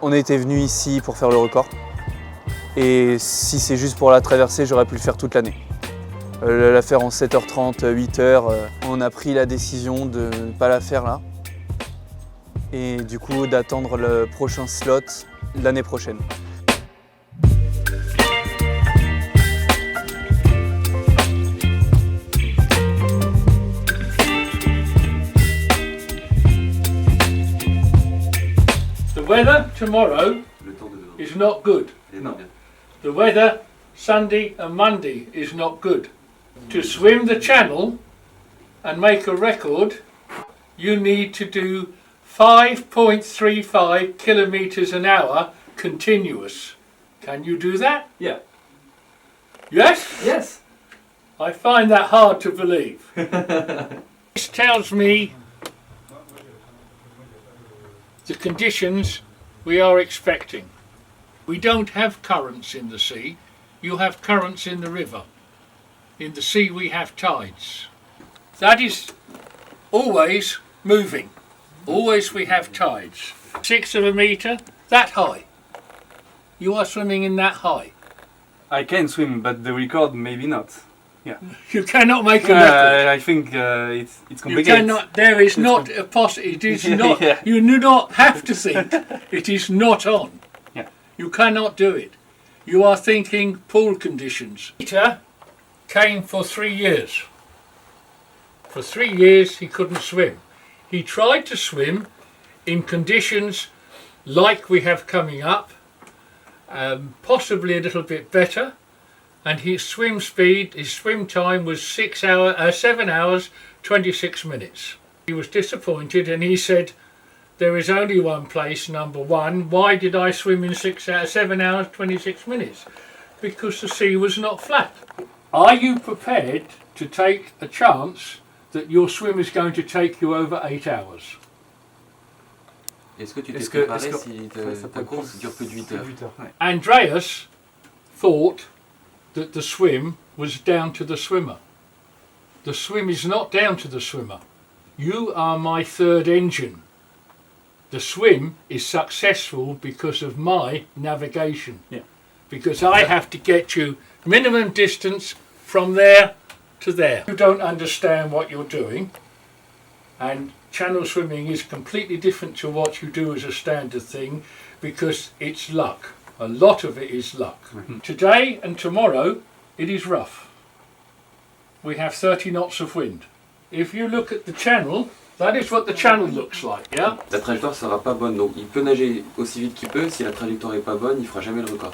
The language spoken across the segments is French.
On était venu ici pour faire le record. Et si c'est juste pour la traversée, j'aurais pu le faire toute l'année. La faire en 7h30, 8h, on a pris la décision de ne pas la faire là. Et du coup d'attendre le prochain slot l'année prochaine. The weather tomorrow is not good. The weather Sunday and Monday is not good. To swim the channel and make a record, you need to do 5.35 kilometers an hour continuous. Can you do that? Yeah. Yes? Yes. I find that hard to believe. This tells me the conditions we are expecting. We don't have currents in the sea. You have currents in the river. In the sea we have tides. That is always moving. Always we have tides. 1/6 of a metre, that high. You are swimming in that high. I can swim, but the record maybe not. Yeah. You cannot make a record. I think it's You complicated. cannot. There is not a possibility. It is not. Yeah. You do not have to think. It is not on. Yeah. You cannot do it. You are thinking pool conditions. Peter came for 3 years. For 3 years he couldn't swim. He tried to swim in conditions like we have coming up, possibly a little bit better, and his swim speed, his swim time was 7 hours 26 minutes. He was disappointed and he said, there is only one place, number one. Why did I swim in 7 hours 26 minutes? Because the sea was not flat. Are you prepared to take a chance that your swim is going to take you over 8 hours? Est-ce que tu t'es préparé si ta course dure plus de 8 heures? Andreas thought that the swim was down to the swimmer. The swim is not down to the swimmer. You are my third engine. The swim is successful because of my navigation. Yeah. Because I have to get you minimum distance from there to there. You don't understand what you're doing, and channel swimming is completely different to what you do as a standard thing because it's luck. A lot of it is luck. Mm-hmm. Today and tomorrow it is rough. We have 30 knots of wind. If you look at the channel, that is what the channel looks like, yeah? La trajectoire sera pas bonne, donc il peut nager aussi vite qu'il peut. Si la trajectoire est pas bonne, il fera jamais le record.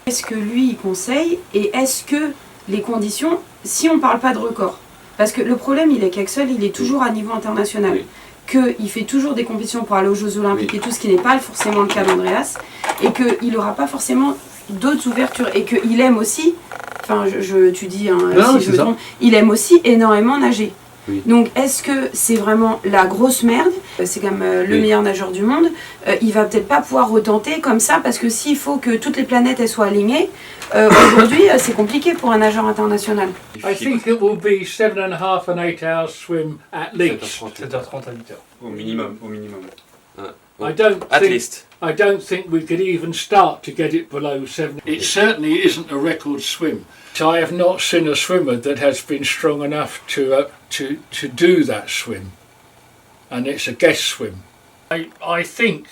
Est-ce que lui il conseille et est-ce que les conditions, si on parle pas de record, parce que le problème il est qu'Axel il est toujours à niveau international, Oui. qu'il fait toujours des compétitions pour aller aux Jeux Olympiques Oui. et tout, ce qui n'est pas forcément le cas d'Andreas, et qu'il n'aura pas forcément d'autres ouvertures, et qu'il aime aussi, enfin tu dis hein, Non, si je c'est me ça. trompe, il aime aussi énormément nager. Oui. Donc est-ce que c'est vraiment la grosse merde? C'est quand même le Oui. meilleur nageur du monde. Il va peut-être pas pouvoir retenter comme ça parce que s'il faut que toutes les planètes elles soient alignées, aujourd'hui c'est compliqué pour un nageur international. I think it will be 7.5 and 8 hours swim at least. 7h30 à 8h. Au minimum, au minimum. I don't At think, least. I don't think we could even start to get it below 7. It certainly isn't a record swim. I have not seen a swimmer that has been strong enough to do that swim, and it's a guess swim. I think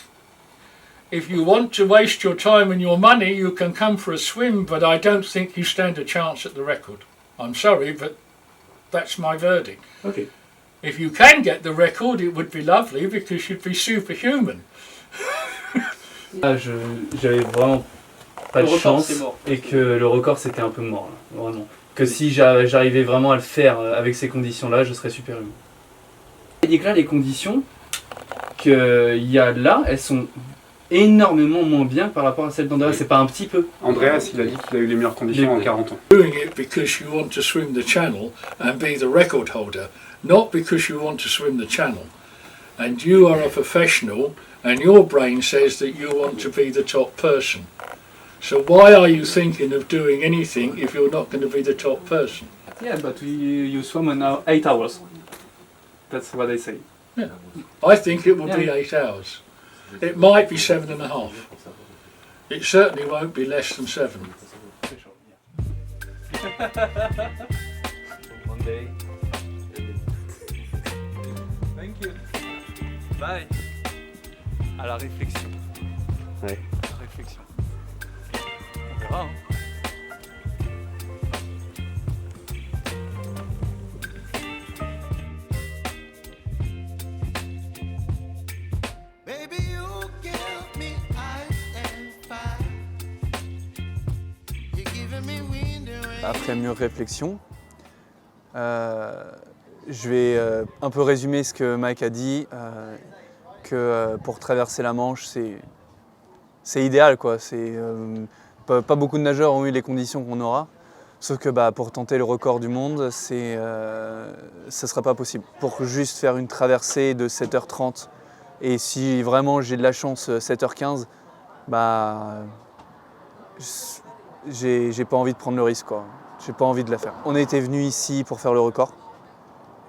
if you want to waste your time and your money, you can come for a swim, but I don't think you stand a chance at the record. I'm sorry, but that's my verdict. Ok. If you can get the record, it would be lovely because you'd be superhuman. Là, j'avais vraiment pas Le de record, chance c'est mort. et que le record c'était un peu mort, là, vraiment. Que si j'arrivais vraiment à le faire avec ces conditions-là, je serais super humain. Et que là, les conditions qu'il y a là, elles sont énormément moins bien par rapport à celles d'Andreas. C'est pas un petit peu. Andreas, il a dit qu'il a eu les meilleures conditions en 40 ans. Doing it because you want to swim the channel and be the record holder, not because you want to swim the channel. And you are a professional and your brain says that you want to be the top person. So why are you thinking of doing anything if you're not going to be the top person? Yeah, but you swam in 8 hours. That's what I say. I think it will be Yeah. 8 hours. It might be 7.5. It certainly won't be less than 7. One day. Thank you. Bye. À la réflexion. Ouais. À la réflexion. On verra. Hein. Après mûre réflexion, je vais un peu résumer ce que Mike a dit, que pour traverser la Manche, c'est idéal, quoi. Pas beaucoup de nageurs ont eu les conditions qu'on aura, sauf que pour tenter le record du monde, ça ne sera pas possible. Pour juste faire une traversée de 7h30, et si vraiment j'ai de la chance 7h15, j'ai pas envie de prendre le risque, quoi. J'ai pas envie de la faire. On était venu ici pour faire le record.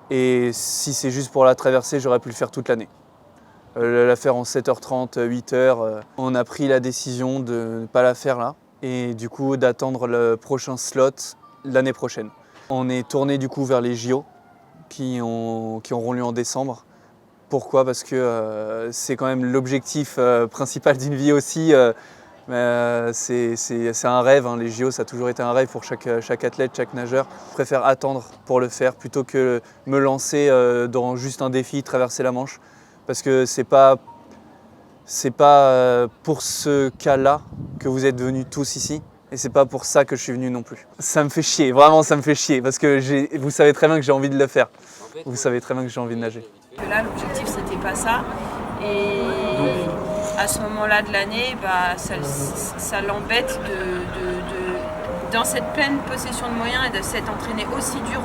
Et si c'est juste pour la traversée, j'aurais pu le faire toute l'année. La faire en 7h30, 8h. On a pris la décision de ne pas la faire là. Et du coup d'attendre le prochain slot l'année prochaine. On est tourné du coup vers les JO qui auront lieu en décembre. Pourquoi ? Parce que c'est quand même l'objectif principal d'une vie aussi. C'est un rêve, hein. Les JO, ça a toujours été un rêve pour chaque athlète, chaque nageur. Je préfère attendre pour le faire plutôt que me lancer dans juste un défi, traverser la Manche. Parce que c'est pas pour ce cas-là que vous êtes venus tous ici. Et c'est pas pour ça que je suis venu non plus. Ça me fait chier, vraiment ça me fait chier. Parce que vous savez très bien que j'ai envie de le faire. Vous savez très bien que j'ai envie de nager. Là, l'objectif, c'était pas ça. Et à ce moment-là de l'année, ça l'embête dans cette pleine possession de moyens et de s'être entraîné aussi dur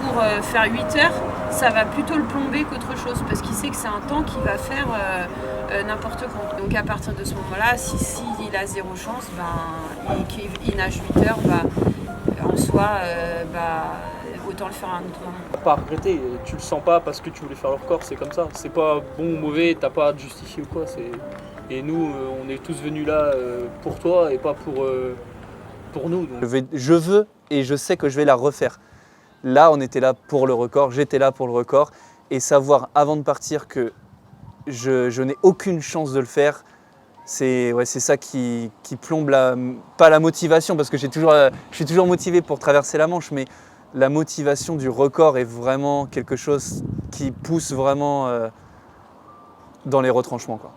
pour faire 8 heures, ça va plutôt le plomber qu'autre chose, parce qu'il sait que c'est un temps qu'il va faire n'importe quand. Donc à partir de ce moment-là, si il a zéro chance, et qu'il nage 8 heures, en soi, autant le faire à un autre moment. Pas à regretter, tu le sens pas parce que tu voulais faire le record, c'est comme ça. C'est pas bon ou mauvais, t'as pas à te justifier ou quoi. Et nous, on est tous venus là pour toi et pas pour nous. Donc. Je veux et je sais que je vais la refaire. Là, on était là pour le record, j'étais là pour le record. Et savoir avant de partir que je n'ai aucune chance de le faire, c'est ça qui plombe pas la motivation, parce que je suis toujours motivé pour traverser la Manche, mais la motivation du record est vraiment quelque chose qui pousse vraiment dans les retranchements, quoi.